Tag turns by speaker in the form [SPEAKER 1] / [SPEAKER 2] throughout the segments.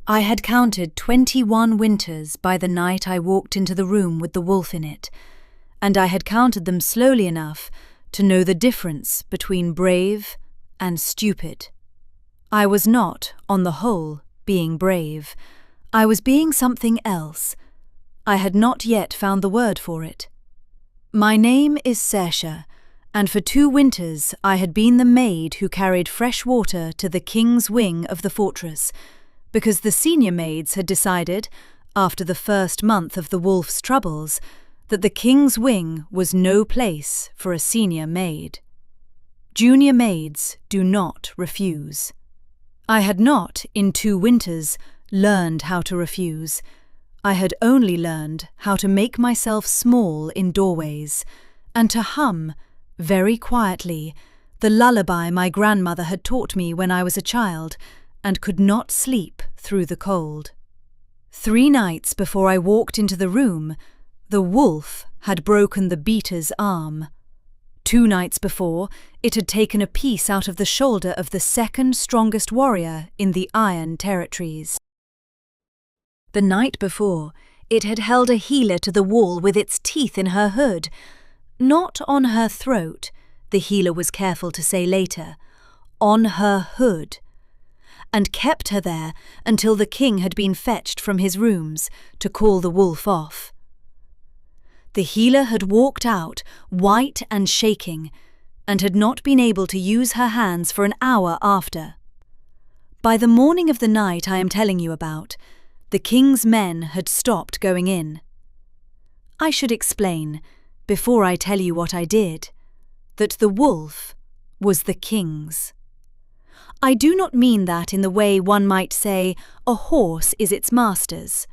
[SPEAKER 1] I had counted 21 winters by the night I walked into the room with the wolf in it, and I had counted them slowly enough to know the difference between brave and stupid. I was not, on the whole, being brave. I was being something else. I had not yet found the word for it. My name is Saoirse, and for 2 winters I had been the maid who carried fresh water to the king's wing of the fortress, because the senior maids had decided, after the first month of the wolf's troubles, that the king's wing was no place for a senior maid. Junior maids do not refuse. I had not, in 2 winters, learned how to refuse. I had only learned how to make myself small in doorways, and to hum, very quietly, the lullaby my grandmother had taught me when I was a child, and could not sleep through the cold. 3 nights before I walked into the room, the wolf had broken the beater's arm. 2 nights before, it had taken a piece out of the shoulder of the second strongest warrior in the Iron Territories. The night before, it had held a healer to the wall with its teeth in her hood. Not on her throat, the healer was careful to say later, on her hood, and kept her there until the king had been fetched from his rooms to call the wolf off. The healer had walked out, white and shaking, and had not been able to use her hands for an hour after. By the morning of the night I am telling you about, the king's men had stopped going in. I should explain, before I tell you what I did, that the wolf was the king's. I do not mean that in the way one might say a horse is its master's.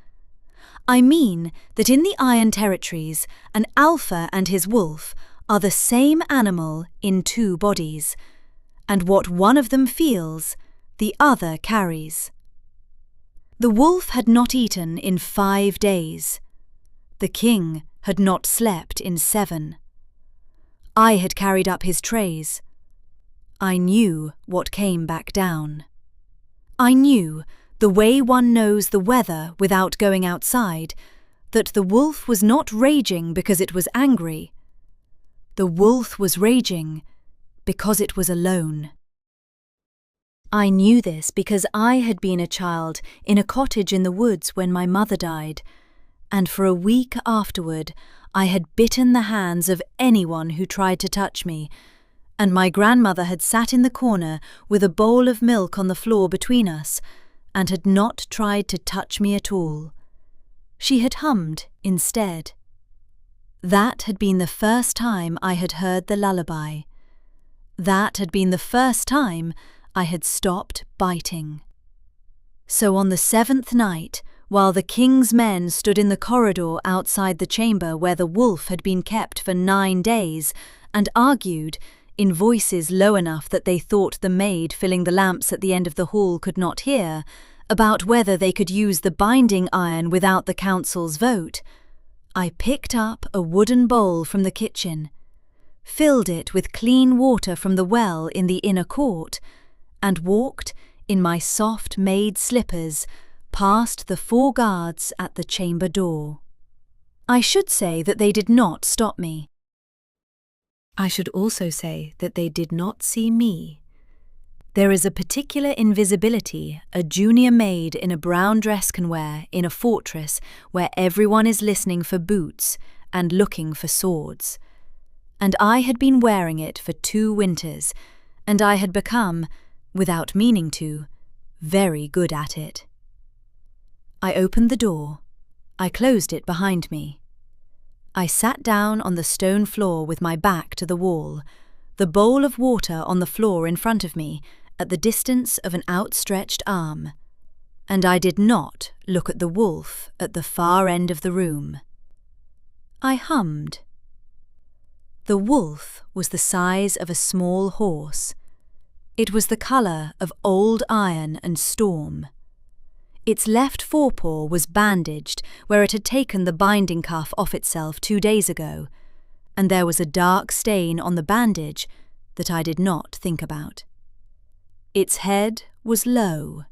[SPEAKER 1] I mean that in the Iron Territories, an alpha and his wolf are the same animal in 2 bodies, and what one of them feels, the other carries. The wolf had not eaten in 5 days. The king had not slept in 7. I had carried up his trays. I knew what came back down. I knew, the way one knows the weather without going outside, that the wolf was not raging because it was angry. The wolf was raging because it was alone. I knew this because I had been a child in a cottage in the woods when my mother died, and for a week afterward I had bitten the hands of anyone who tried to touch me, and my grandmother had sat in the corner with a bowl of milk on the floor between us, and had not tried to touch me at all. She had hummed instead. That had been the first time I had heard the lullaby. That had been the first time I had stopped biting. So on the 7th night, while the king's men stood in the corridor outside the chamber where the wolf had been kept for 9 days, and argued, in voices low enough that they thought the maid filling the lamps at the end of the hall could not hear, about whether they could use the binding iron without the council's vote, I picked up a wooden bowl from the kitchen, filled it with clean water from the well in the inner court, and walked, in my soft maid slippers, past the 4 guards at the chamber door. I should say that they did not stop me. I should also say that they did not see me. There is a particular invisibility a junior maid in a brown dress can wear in a fortress where everyone is listening for boots and looking for swords. And I had been wearing it for 2 winters, and I had become, without meaning to, very good at it. I opened the door. I closed it behind me. I sat down on the stone floor with my back to the wall, the bowl of water on the floor in front of me, at the distance of an outstretched arm, and I did not look at the wolf at the far end of the room. I hummed. The wolf was the size of a small horse. It was the colour of old iron and storm. Its left forepaw was bandaged where it had taken the binding cuff off itself 2 days ago, and there was a dark stain on the bandage that I did not think about. Its head was low.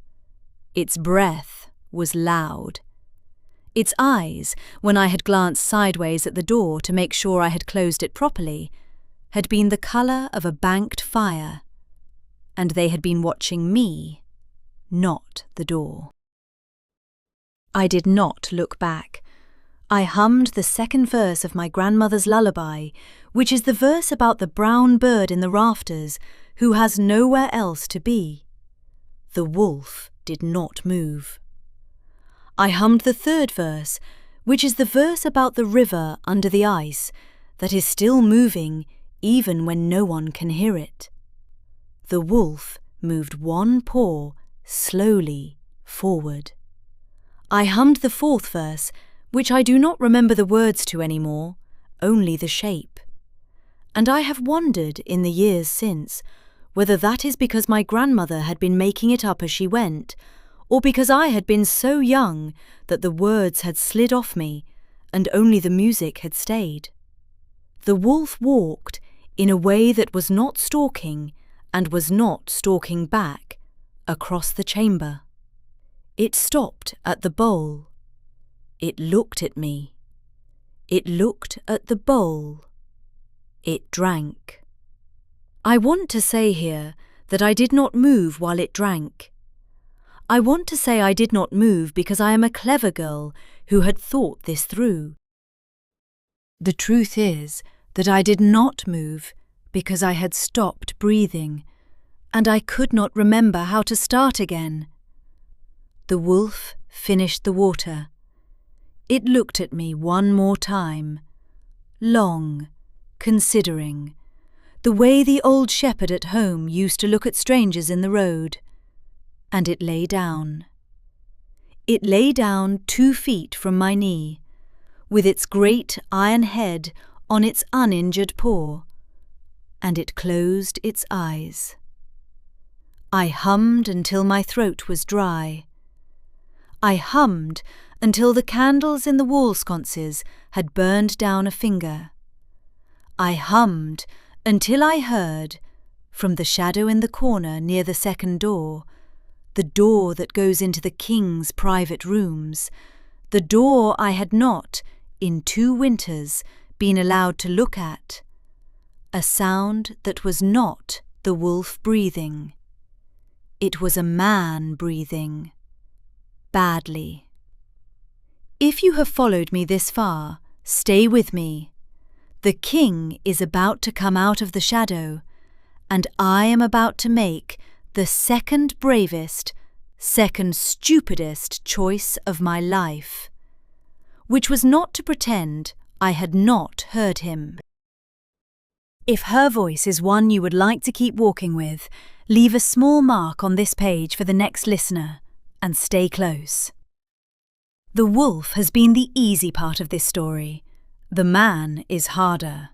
[SPEAKER 1] Its breath was loud. Its eyes, when I had glanced sideways at the door to make sure I had closed it properly, had been the colour of a banked fire, and they had been watching me, not the door. I did not look back. I hummed the second verse of my grandmother's lullaby, which is the verse about the brown bird in the rafters who has nowhere else to be. The wolf did not move. I hummed the third verse, which is the verse about the river under the ice that is still moving even when no one can hear it. The wolf moved one paw slowly forward. I hummed the fourth verse, which I do not remember the words to anymore, only the shape. And I have wondered in the years since whether that is because my grandmother had been making it up as she went, or because I had been so young that the words had slid off me and only the music had stayed. The wolf walked in a way that was not stalking and was not stalking back across the chamber. It stopped at the bowl. It looked at me. It looked at the bowl. It drank. I want to say here that I did not move while it drank. I want to say I did not move because I am a clever girl who had thought this through. The truth is that I did not move because I had stopped breathing, and I could not remember how to start again. The wolf finished the water. It looked at me one more time, long, considering, the way the old shepherd at home used to look at strangers in the road. And it lay down. It lay down 2 feet from my knee, with its great iron head on its uninjured paw, and it closed its eyes. I hummed until my throat was dry. I hummed until the candles in the wall sconces had burned down a finger. I hummed until I heard, from the shadow in the corner near the second door, the door that goes into the king's private rooms, the door I had not, in 2 winters, been allowed to look at, a sound that was not the wolf breathing. It was a man breathing. Badly. If you have followed me this far, stay with me. The king is about to come out of the shadow, and I am about to make the second bravest, second stupidest choice of my life, which was not to pretend I had not heard him. If her voice is one you would like to keep walking with, leave a small mark on this page for the next listener, and stay close. The wolf has been the easy part of this story. The man is harder.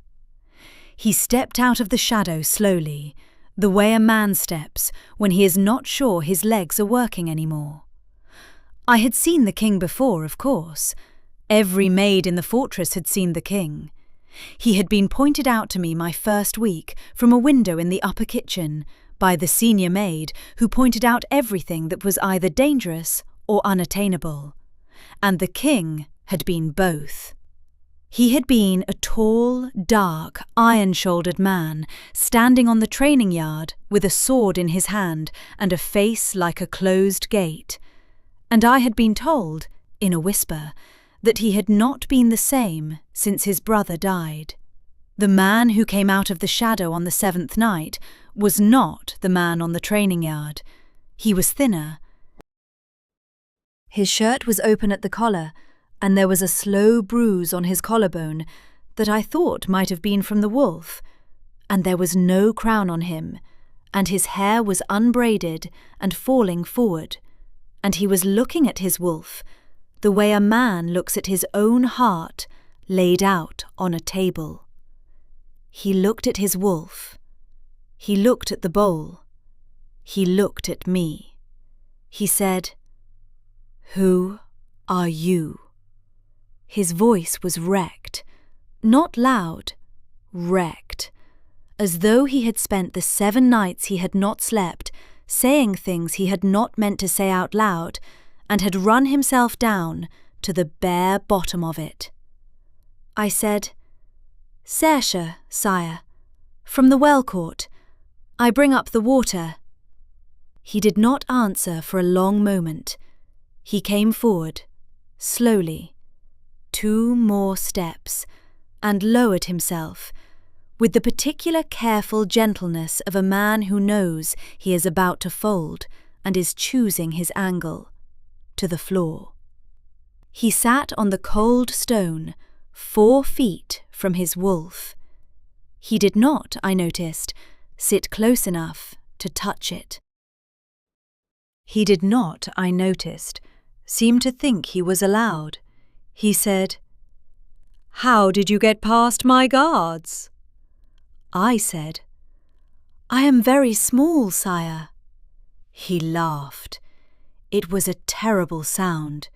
[SPEAKER 1] He stepped out of the shadow slowly, the way a man steps when he is not sure his legs are working anymore. I had seen the king before, of course. Every maid in the fortress had seen the king. He had been pointed out to me my first week from a window in the upper kitchen by the senior maid who pointed out everything that was either dangerous or unattainable. And the king had been both. He had been a tall, dark, iron-shouldered man, standing on the training yard with a sword in his hand and a face like a closed gate. And I had been told, in a whisper, that he had not been the same since his brother died. The man who came out of the shadow on the 7th night was not the man on the training yard. He was thinner. His shirt was open at the collar, and there was a slow bruise on his collarbone that I thought might have been from the wolf, and there was no crown on him, and his hair was unbraided and falling forward, and he was looking at his wolf the way a man looks at his own heart laid out on a table. He looked at his wolf. He looked at the bowl. He looked at me. He said, "Who are you?" His voice was wrecked, not loud, wrecked, as though he had spent the 7 nights he had not slept saying things he had not meant to say out loud, and had run himself down to the bare bottom of it. I said, "Serche, sire, from the well-court, I bring up the water." He did not answer for a long moment. He came forward, slowly, 2 more steps, and lowered himself, with the particular careful gentleness of a man who knows he is about to fold and is choosing his angle, to the floor. He sat on the cold stone, 4 feet from his wolf. He did not, I noticed, sit close enough to touch it. He did not, I noticed, seem to think he was allowed. He said, "How did you get past my guards?" I said, "I am very small, sire." He laughed. It was a terrible sound.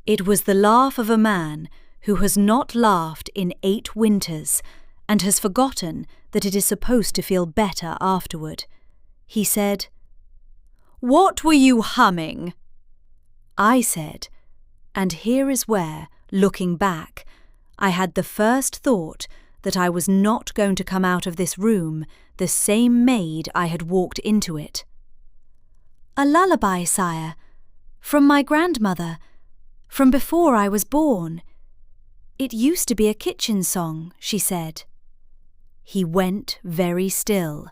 [SPEAKER 1] It was the laugh of a man who has not laughed in 8 winters and has forgotten that it is supposed to feel better afterward. He said, "What were you humming?" I said, and here is where, looking back, I had the first thought that I was not going to come out of this room the same maid I had walked into it. "A lullaby, sire, from my grandmother, from before I was born. It used to be a kitchen song," she said. He went very still.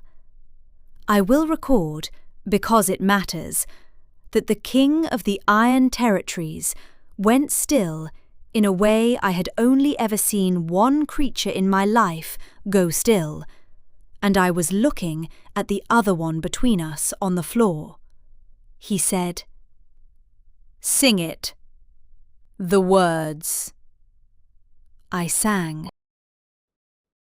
[SPEAKER 1] I will record, because it matters, that the King of the Iron Territories went still in a way I had only ever seen one creature in my life go still, and I was looking at the other one between us on the floor. He said, "Sing it. The words." I sang.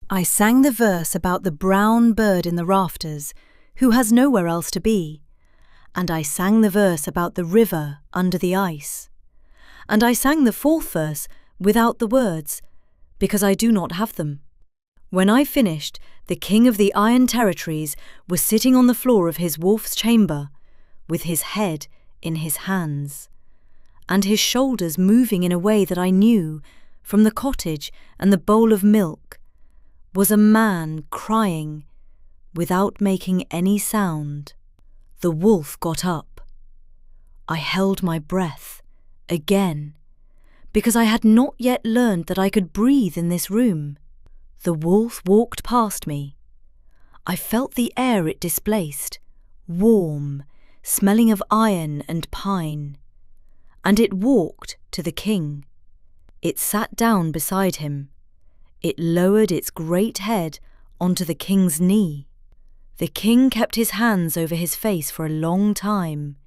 [SPEAKER 1] I sang the verse about the brown bird in the rafters, who has nowhere else to be, and I sang the verse about the river under the ice, and I sang the 4th verse without the words, because I do not have them. When I finished, the King of the Iron Territories was sitting on the floor of his wolf's chamber, with his head in his hands, and his shoulders moving in a way that I knew, from the cottage and the bowl of milk, was a man crying, without making any sound. The wolf got up. I held my breath, again, because I had not yet learned that I could breathe in this room. The wolf walked past me. I felt the air it displaced, warm, smelling of iron and pine. And it walked to the king. It sat down beside him. It lowered its great head onto the king's knee. The king kept his hands over his face for a long time.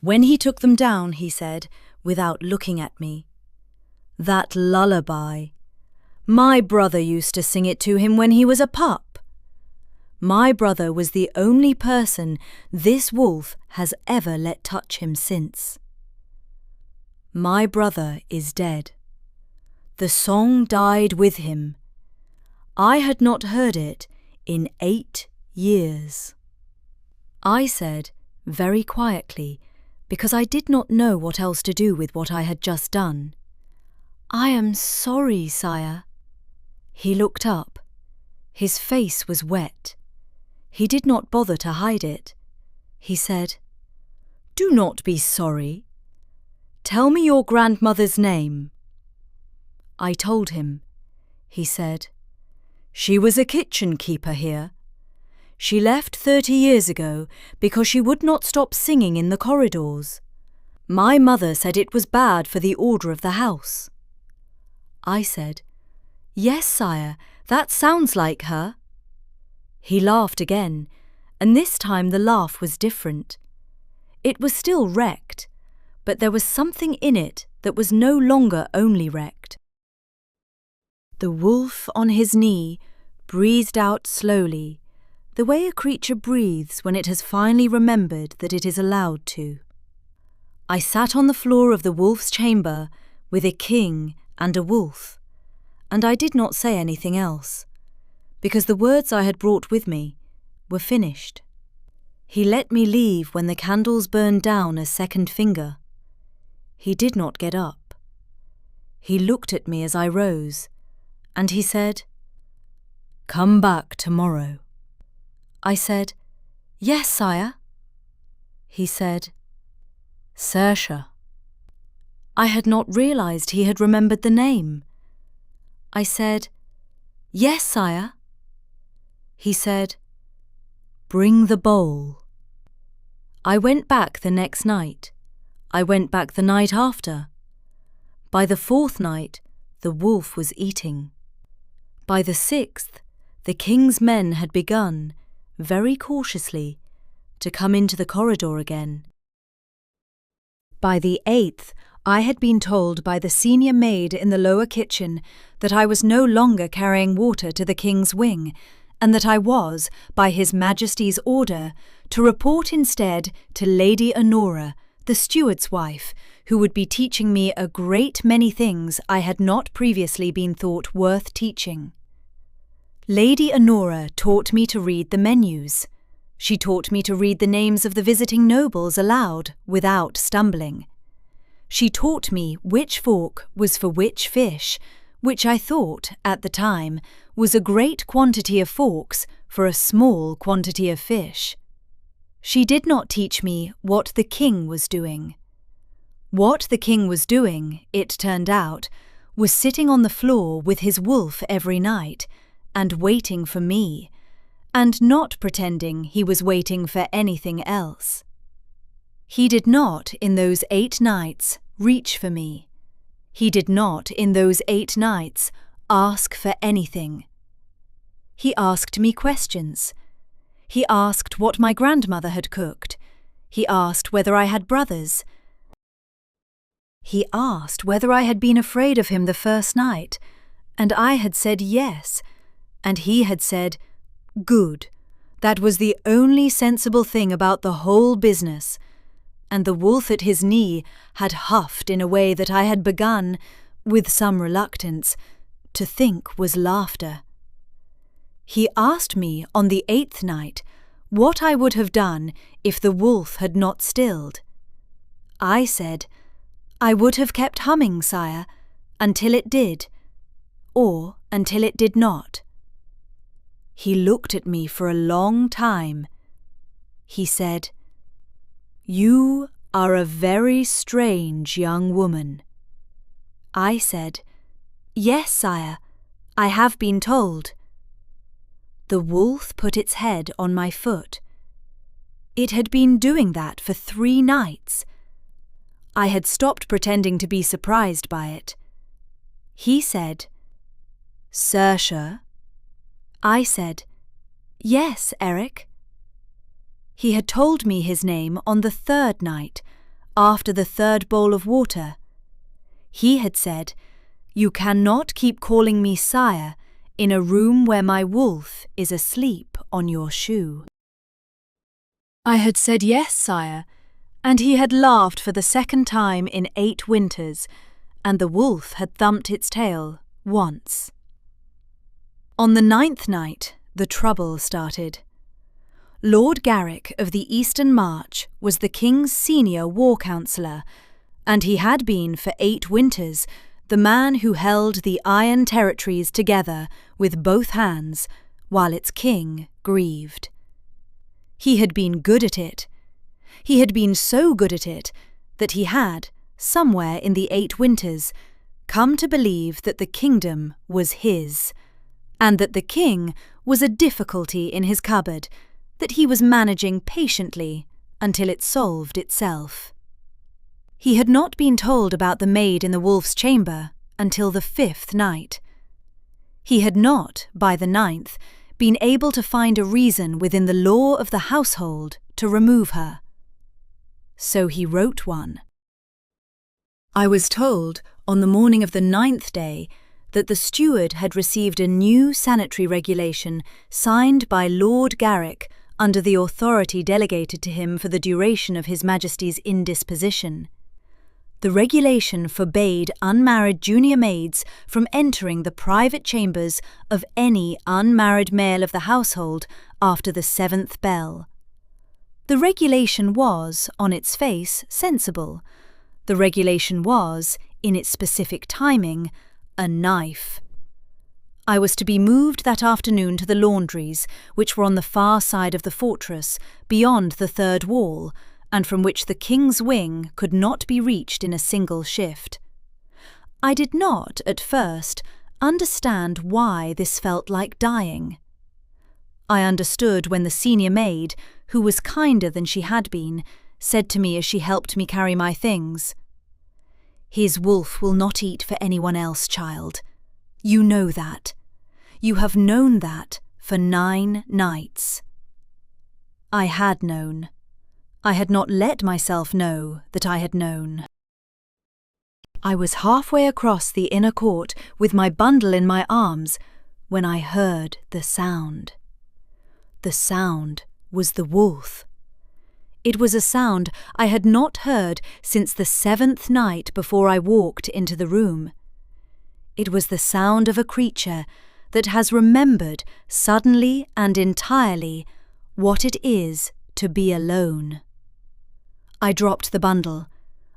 [SPEAKER 1] When he took them down, he said, without looking at me, "That lullaby. My brother used to sing it to him when he was a pup. My brother was the only person this wolf has ever let touch him since. My brother is dead. The song died with him. I had not heard it in 8 years. I said, very quietly, because I did not know what else to do with what I had just done, "I am sorry, sire." He looked up. His face was wet. He did not bother to hide it. He said, "Do not be sorry. Tell me your grandmother's name." I told him. He said, "She was a kitchen keeper here. She left 30 years ago because she would not stop singing in the corridors. My mother said it was bad for the order of the house." I said, "Yes, sire, that sounds like her." He laughed again, and this time the laugh was different. It was still wrecked, but there was something in it that was no longer only wrecked. The wolf on his knee breathed out slowly, the way a creature breathes when it has finally remembered that it is allowed to. I sat on the floor of the wolf's chamber with a king and a wolf, and I did not say anything else, because the words I had brought with me were finished. He let me leave when the candles burned down a second finger. He did not get up. He looked at me as I rose, and he said, "Come back tomorrow." I said, "Yes, sire." He said, "Saoirse." I had not realized he had remembered the name. I said, "Yes, sire." He said, "Bring the bowl." I went back the next night. I went back the night after. By the fourth night, the wolf was eating. By the sixth, the king's men had begun, very cautiously, to come into the corridor again. By the eighth, I had been told by the senior maid in the lower kitchen that I was no longer carrying water to the king's wing, and that I was, by His Majesty's order, to report instead to Lady Honora, the steward's wife, who would be teaching me a great many things I had not previously been thought worth teaching. Lady Honora taught me to read the menus. She taught me to read the names of the visiting nobles aloud, without stumbling. She taught me which fork was for which fish, which I thought, at the time, was a great quantity of forks for a small quantity of fish. She did not teach me what the king was doing. What the king was doing, it turned out, was sitting on the floor with his wolf every night, and waiting for me, and not pretending he was waiting for anything else. He did not, in those 8 nights, reach for me. He did not, in those 8 nights, ask for anything. He asked me questions. He asked what my grandmother had cooked. He asked whether I had brothers. He asked whether I had been afraid of him the first night, and I had said yes, and he had said, "Good, that was the only sensible thing about the whole business," and the wolf at his knee had huffed in a way that I had begun, with some reluctance, to think was laughter. He asked me on the 8th night what I would have done if the wolf had not stilled. I said, "I would have kept humming, sire, until it did, or until it did not." He looked at me for a long time. He said, "You are a very strange young woman." I said, "Yes, sire, I have been told." The wolf put its head on my foot. It had been doing that for 3 nights. I had stopped pretending to be surprised by it. He said, "Saoirse?" I said, "Yes, Eric." He had told me his name on the 3rd night, after the 3rd bowl of water. He had said, "You cannot keep calling me sire in a room where my wolf is asleep on your shoe." I had said yes, sire, and he had laughed for the 2nd time in 8 winters, and the wolf had thumped its tail once. On the 9th night, the trouble started. Lord Garrick of the Eastern March was the king's senior war counsellor, and he had been for 8 winters the man who held the Iron Territories together with both hands while its king grieved. He had been good at it. He had been so good at it that he had, somewhere in the 8 winters, come to believe that the kingdom was his, and that the king was a difficulty in his cupboard that he was managing patiently until it solved itself. He had not been told about the maid in the wolf's chamber until the 5th night. He had not, by the 9th, been able to find a reason within the law of the household to remove her. So he wrote one. I was told, on the morning of the 9th day, that the steward had received a new sanitary regulation signed by Lord Garrick under the authority delegated to him for the duration of His Majesty's indisposition. The regulation forbade unmarried junior maids from entering the private chambers of any unmarried male of the household after the 7th bell. The regulation was, on its face, sensible. The regulation was, in its specific timing, a knife. I was to be moved that afternoon to the laundries, which were on the far side of the fortress, beyond the third wall, and from which the king's wing could not be reached in a single shift. I did not, at first, understand why this felt like dying. I understood when the senior maid, who was kinder than she had been, said to me as she helped me carry my things, "His wolf will not eat for anyone else, child. You know that. You have known that for 9 nights." I had known. I had not let myself know that I had known. I was halfway across the inner court with my bundle in my arms when I heard the sound. The sound was the wolf. It was a sound I had not heard since the 7th night before I walked into the room. It was the sound of a creature that has remembered suddenly and entirely what it is to be alone. I dropped the bundle.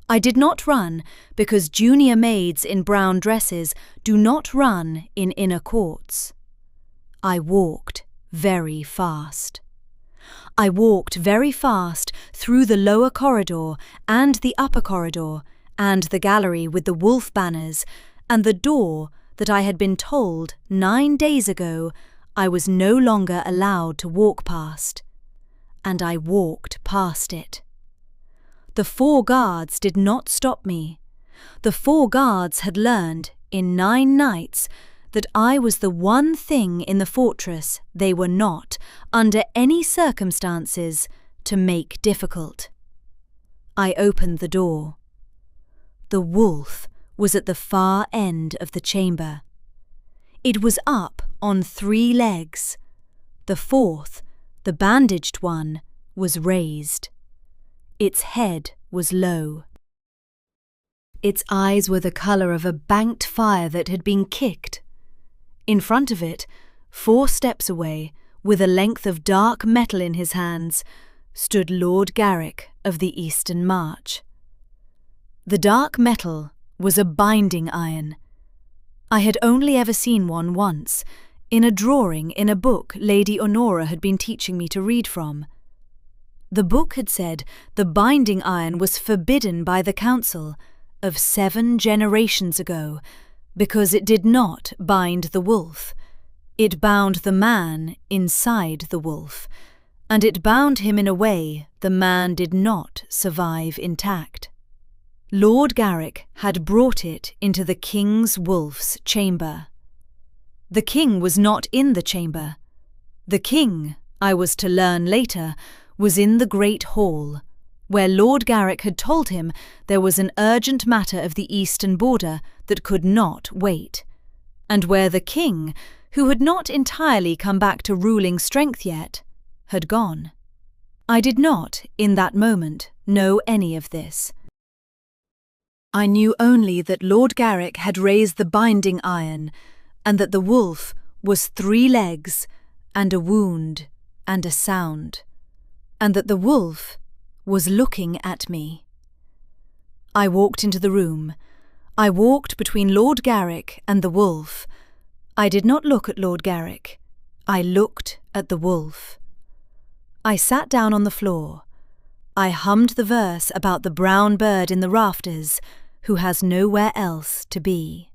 [SPEAKER 1] I did not run because junior maids in brown dresses do not run in inner courts. I walked very fast. I walked very fast through the lower corridor and the upper corridor and the gallery with the wolf banners and the door that I had been told 9 days ago I was no longer allowed to walk past. And I walked past it. The 4 guards did not stop me. The 4 guards had learned in 9 nights that I was the one thing in the fortress they were not, under any circumstances, to make difficult. I opened the door. The wolf was at the far end of the chamber. It was up on 3 legs. The 4th, the bandaged one, was raised. Its head was low. Its eyes were the colour of a banked fire that had been kicked. In front of it, 4 steps away, with a length of dark metal in his hands, stood Lord Garrick of the Eastern March. The dark metal was a binding iron. I had only ever seen one once, in a drawing in a book Lady Honora had been teaching me to read from. The book had said the binding iron was forbidden by the council of 7 generations ago, because it did not bind the wolf. It bound the man inside the wolf, and it bound him in a way the man did not survive intact. Lord Garrick had brought it into the king's wolf's chamber. The king was not in the chamber. The king, I was to learn later, was in the great hall, where Lord Garrick had told him there was an urgent matter of the eastern border that could not wait, and where the king, who had not entirely come back to ruling strength yet, had gone. I did not, in that moment, know any of this. I knew only that Lord Garrick had raised the binding iron, and that the wolf was 3 legs, and a wound, and a sound, and that the wolf was looking at me. I walked into the room. I walked between Lord Garrick and the wolf. I did not look at Lord Garrick. I looked at the wolf. I sat down on the floor. I hummed the verse about the brown bird in the rafters, who has nowhere else to be.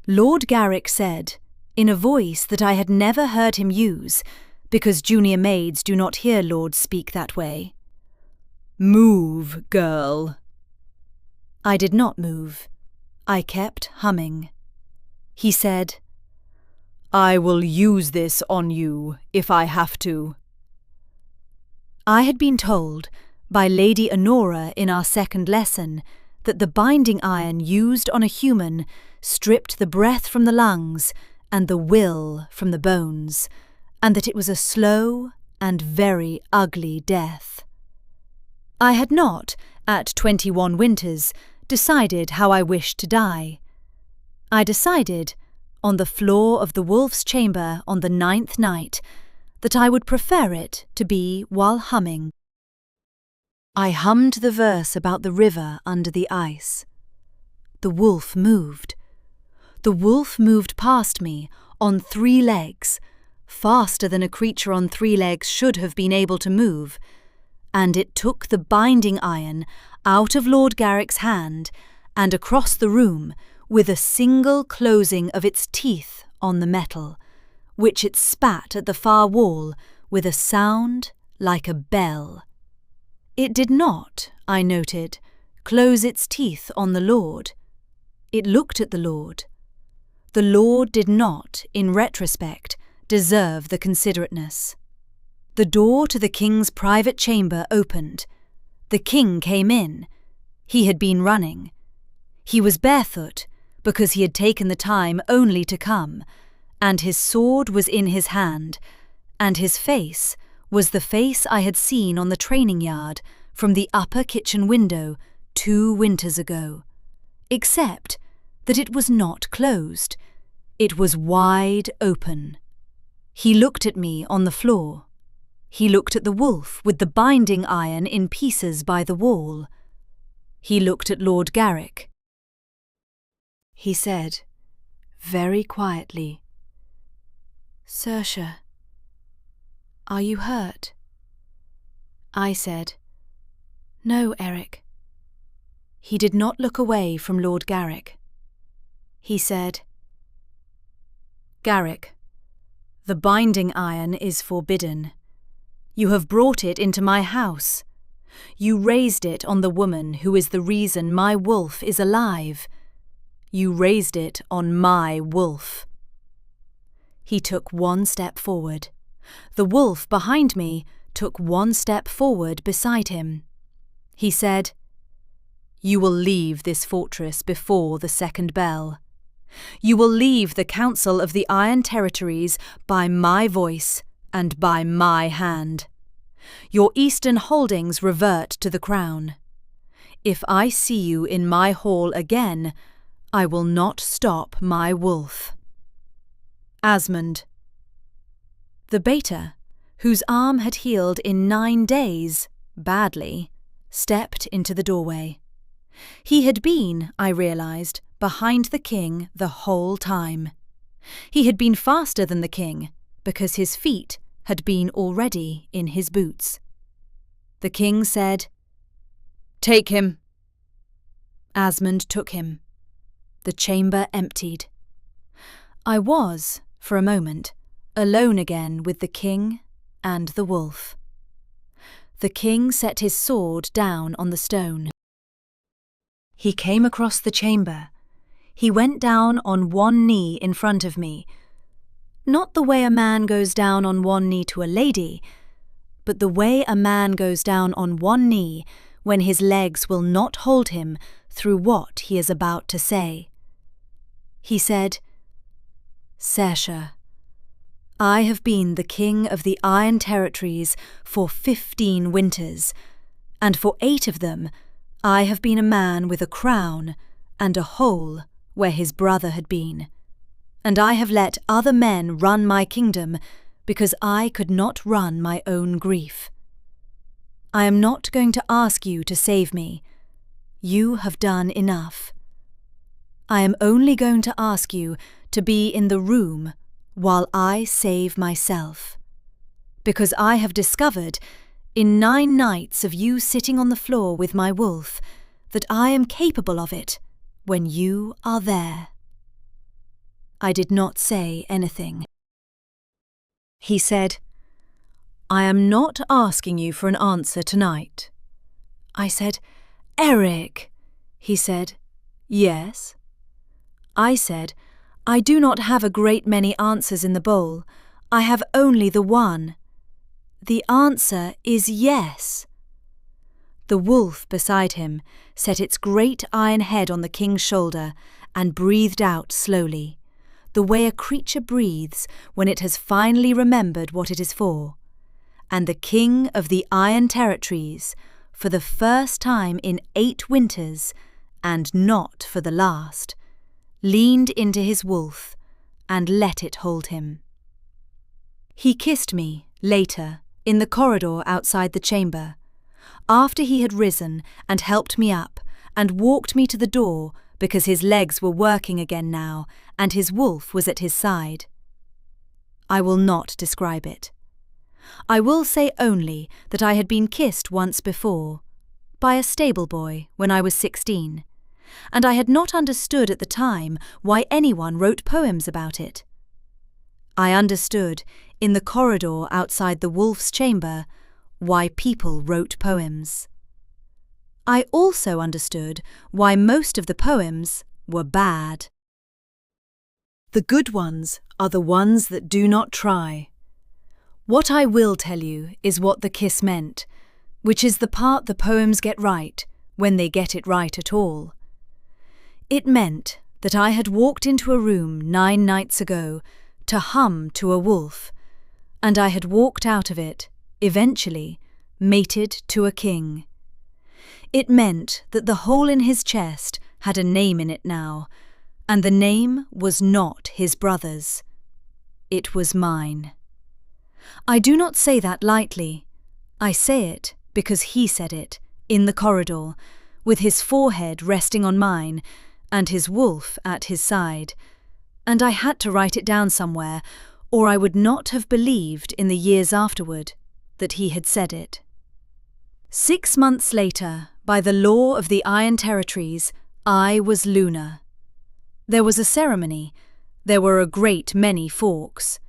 [SPEAKER 1] Lord Garrick said, in a voice that I had never heard him use, because junior maids do not hear lords speak that way, "Move, girl." I did not move. I kept humming. He said, "I will use this on you if I have to." I had been told by Lady Honora in our second lesson that the binding iron used on a human stripped the breath from the lungs and the will from the bones, and that it was a slow and very ugly death. I had not, at 21 winters, decided how I wished to die. I decided, on the floor of the wolf's chamber on the 9th night, that I would prefer it to be while humming. I hummed the verse about the river under the ice. The wolf moved. The wolf moved past me on 3 legs, faster than a creature on 3 legs should have been able to move, and it took the binding iron out of Lord Garrick's hand and across the room with a single closing of its teeth on the metal, which it spat at the far wall with a sound like a bell. It did not, I noted, close its teeth on the Lord. It looked at the Lord. The Lord did not, in retrospect, deserve the considerateness. The door to the king's private chamber opened. The king came in. He had been running. He was barefoot, because he had taken the time only to come, and his sword was in his hand, and his face was the face I had seen on the training yard from the upper kitchen window 2 winters ago, except that it was not closed. It was wide open. He looked at me on the floor. He looked at the wolf with the binding iron in pieces by the wall. He looked at Lord Garrick. He said, very quietly, "Saoirse, are you hurt?" I said, "No, Eric." He did not look away from Lord Garrick. He said, "Garrick, the binding iron is forbidden. You have brought it into my house. You raised it on the woman who is the reason my wolf is alive. You raised it on my wolf." He took 1 step forward. The wolf behind me took 1 step forward beside him. He said, "You will leave this fortress before the 2nd bell. You will leave the Council of the Iron Territories by my voice and by my hand. Your eastern holdings revert to the Crown. If I see you in my hall again, I will not stop my wolf." Asmund. The beta, whose arm had healed in 9 days, badly, stepped into the doorway. He had been, I realised, behind the king the whole time. He had been faster than the king, because his feet had been already in his boots. The king said, "Take him." Asmund took him. The chamber emptied. I was, for a moment, alone again with the king and the wolf. The king set his sword down on the stone. He came across the chamber. He went down on 1 knee in front of me, not the way a man goes down on 1 knee to a lady, but the way a man goes down on 1 knee when his legs will not hold him through what he is about to say. He said, "Saoirse, I have been the king of the Iron Territories for 15 winters, and for 8 of them I have been a man with a crown and a hole where his brother had been, and I have let other men run my kingdom because I could not run my own grief. I am not going to ask you to save me. You have done enough. I am only going to ask you to be in the room while I save myself, because I have discovered, in 9 nights of you sitting on the floor with my wolf, that I am capable of it when you are there." I did not say anything. He said, "I am not asking you for an answer tonight." I said, "Eric." He said, "Yes." I said, "I do not have a great many answers in the bowl. I have only the one. The answer is yes." The wolf beside him set its great iron head on the king's shoulder and breathed out slowly, the way a creature breathes when it has finally remembered what it is for. And the king of the Iron Territories, for the first time in 8 winters, and not for the last, leaned into his wolf and let it hold him. He kissed me, later, in the corridor outside the chamber. after he had risen and helped me up and walked me to the door because his legs were working again now and his wolf was at his side. I will not describe it. I will say only that I had been kissed once before, by a stable boy when I was 16, and I had not understood at the time why anyone wrote poems about it. I understood, in the corridor outside the wolf's chamber, why people wrote poems. I also understood why most of the poems were bad. The good ones are the ones that do not try. What I will tell you is what the kiss meant, which is the part the poems get right when they get it right at all. It meant that I had walked into a room 9 nights ago to hum to a wolf, and I had walked out of it, eventually, mated to a king. It meant that the hole in his chest had a name in it now, and the name was not his brother's. It was mine. I do not say that lightly. I say it because he said it, in the corridor, with his forehead resting on mine, and his wolf at his side, and I had to write it down somewhere, or I would not have believed in the years afterward that he had said it. 6 months later, by the law of the Iron Territories, I was Luna. There was a ceremony. There were a great many forks.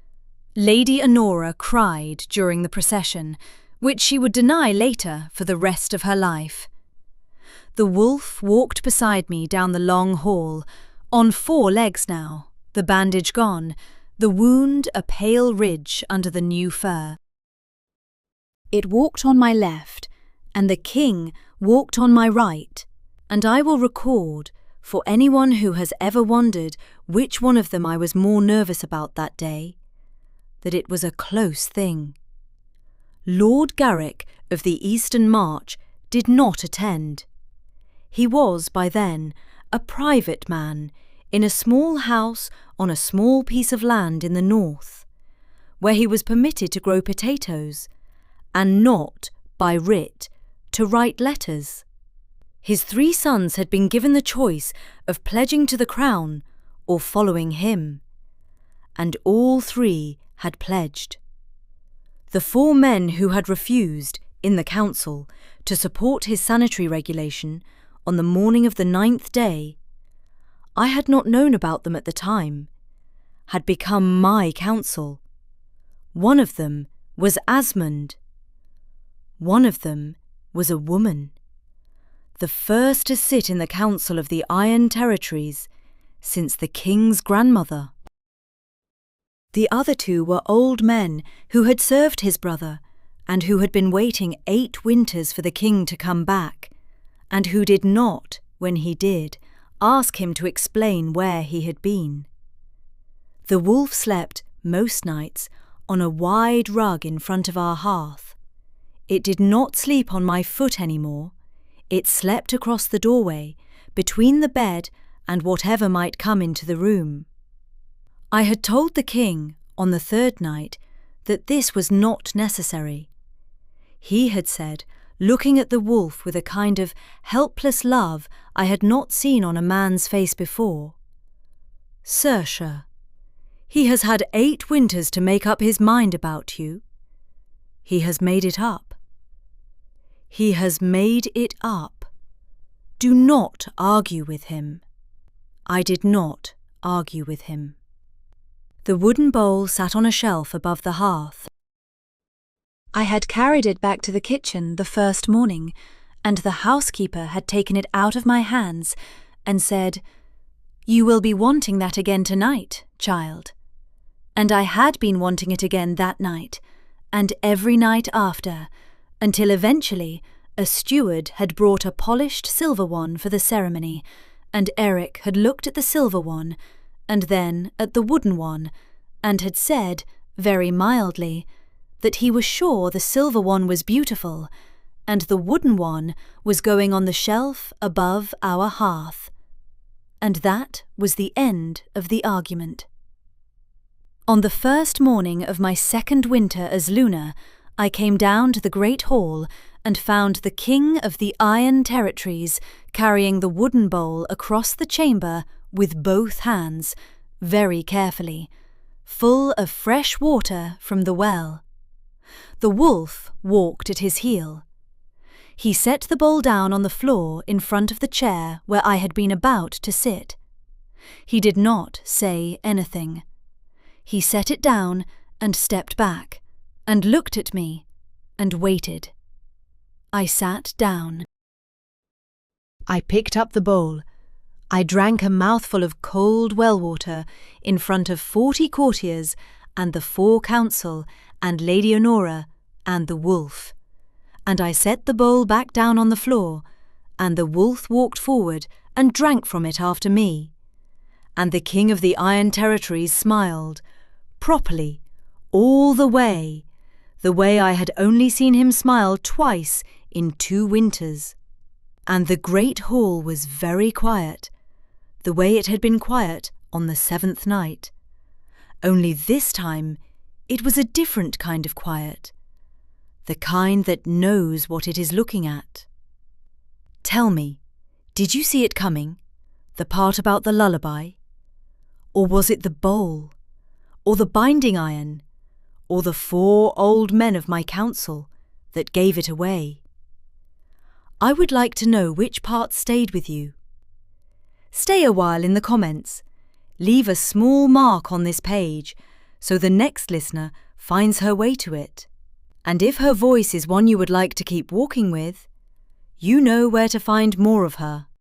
[SPEAKER 1] Lady Honora cried during the procession, which she would deny later for the rest of her life. The wolf walked beside me down the long hall, on 4 legs now, the bandage gone, the wound a pale ridge under the new fur. It walked on my left, and the king walked on my right, and I will record, for anyone who has ever wondered which one of them I was more nervous about that day, that it was a close thing. Lord Garrick of the Eastern March did not attend. He was, by then, a private man in a small house on a small piece of land in the north, where he was permitted to grow potatoes, and not, by writ, to write letters. His 3 sons had been given the choice of pledging to the crown or following him, and all 3 had pledged. The 4 men who had refused, in the council, to support his sanitary regulation on the morning of the 9th day, I had not known about them at the time, had become my council. One of them was Asmund. One of them was a woman, the first to sit in the council of the Iron Territories since the king's grandmother. The other 2 were old men who had served his brother and who had been waiting 8 winters for the king to come back, and who did not, when he did, ask him to explain where he had been. The wolf slept, most nights, on a wide rug in front of our hearth. It did not sleep on my foot any more. It slept across the doorway, between the bed and whatever might come into the room. I had told the king, on the 3rd night, that this was not necessary. He had said, looking at the wolf with a kind of helpless love I had not seen on a man's face before, "Saoirse, he has had 8 winters to make up his mind about you. He has made it up. He has made it up. Do not argue with him." I did not argue with him. The wooden bowl sat on a shelf above the hearth. I had carried it back to the kitchen the first morning, and the housekeeper had taken it out of my hands and said, "You will be wanting that again tonight, child." And I had been wanting it again that night, and every night after, until eventually a steward had brought a polished silver one for the ceremony, and Eric had looked at the silver one, and then at the wooden one, and had said, very mildly, that he was sure the silver one was beautiful, and the wooden one was going on the shelf above our hearth. And that was the end of the argument. On the first morning of my 2nd winter as Luna, I came down to the great hall and found the King of the Iron Territories carrying the wooden bowl across the chamber with both hands, very carefully, full of fresh water from the well. The wolf walked at his heel. He set the bowl down on the floor in front of the chair where I had been about to sit. He did not say anything. He set it down and stepped back, and looked at me, and waited. I sat down. I picked up the bowl. I drank a mouthful of cold well water in front of 40 courtiers and the 4 council and Lady Honora and the wolf. And I set the bowl back down on the floor, and the wolf walked forward and drank from it after me. And the King of the Iron Territories smiled, properly, all the way I had only seen him smile twice in 2 winters. And the great hall was very quiet, the way it had been quiet on the 7th night. Only this time it was a different kind of quiet, the kind that knows what it is looking at. Tell me, did you see it coming, the part about the lullaby? Or was it the bowl, or the binding iron, or the 4 old men of my council that gave it away? I would like to know which part stayed with you. Stay a while in the comments. Leave a small mark on this page so the next listener finds her way to it. And if her voice is one you would like to keep walking with, you know where to find more of her.